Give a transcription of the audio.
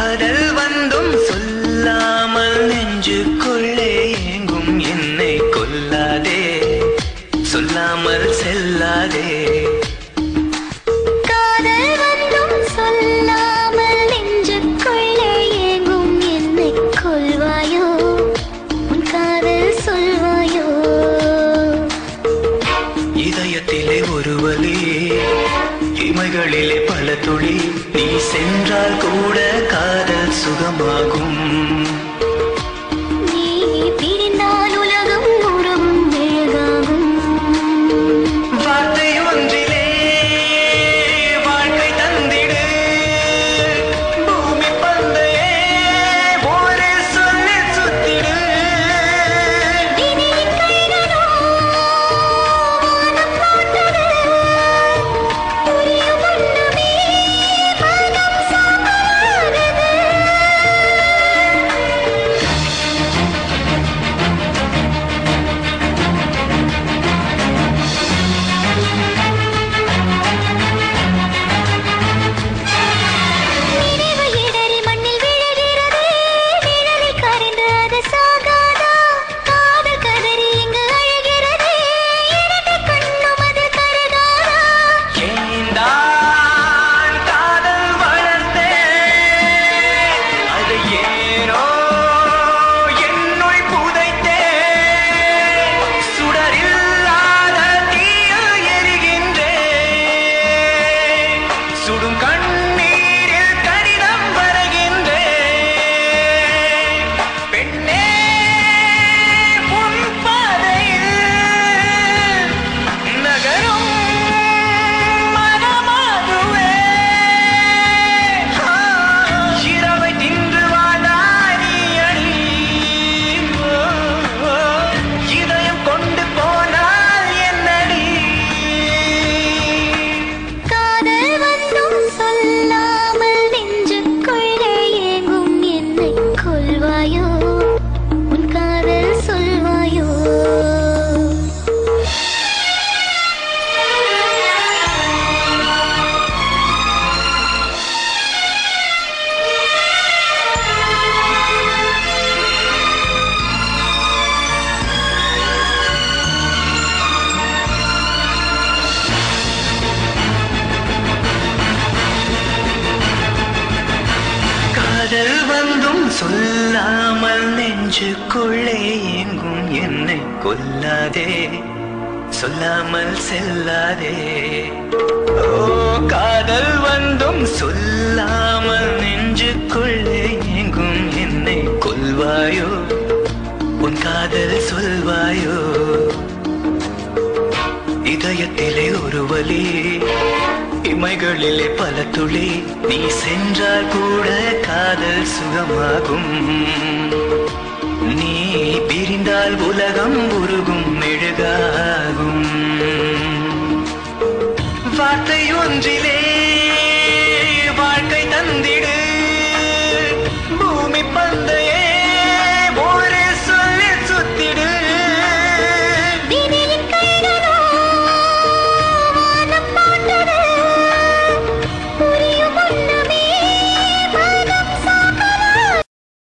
காதல் வந்தும் சொல்லாமல் நெஞ்சுக்குள்ளே ஏங்கும் என்னை கொல்லாதே, சொல்லாமல் செல்லாதே. காதல் வந்தும் சொல்லாமல் நெஞ்சுக்குள்ளே ஏங்கும் என்னை கொல்வாயோ, உன் காதல் சொல்வாயோ. இதயத்திலே ஒரு வலி, இமைகளிலே பல துளி, நீ சென்றால் கூட காதல் சுகமாகும். நீ பிரிந்தால் உலகம் உறவும் மெழுகாகும். வார்த்தை ஒன்றிலே வாழ்க்கை தந்திடு, பூமி பந்தையே ஒரு சொல்லி சுத்திடு. விதியின் கைகளோ வானம் போட்டது, புரியும் வண்ணமே மனம் சாம்பலானது. நினைவு இடறி மண்ணில் விழுகிறதே, நிழலை கரைந்து அது சாகாதா. காதல் கதறி இங்கு அழுகிறதே, இரண்டு கண்ணும் அது கருதாதா. ஏந்தான் காதல் வளர்த்தேன், அது ஏனோ என்னுள் புதைத்தேன். சுடரில்லாத தீயில் எரிகின்றேன், சுடும் கண்ணீரில் கடிதம் வரைகின்றேன். பெண்ணே உன் பாதையில் நகரும் மனமாகுவே. இரவை தின்று வாழ்ந்தாய் நீ அடி, இதயம் கொண்டு போனால் என்னடி. காதல் வந்தும் சொல்லாமல் நெஞ்சுக்குள்ளே ஏங்கும் என்னை கொல்வாயோ, உன் காதல் சொல்வாயோ. காதல் வந்தும் சொல்லாமல் நெஞ்சுக்குள்ளே ஏங்கும் என்னை கொல்லாதே, சொல்லாமல் செல்லாதே. ஓ காதல் வந்தும் சொல்லாமல் நெஞ்சுக்குள்ளே ஏங்கும் என்னை கொல்வாயோ, உன் காதல் சொல்வாயோ. இதயத்திலே ஒரு வலி, இமைகளிலே பல துளி, நீ சென்றால் கூட காதல் சுகமாகும். நீ பிரிந்தால் உலகம் உருகும் மெழுகாகும்.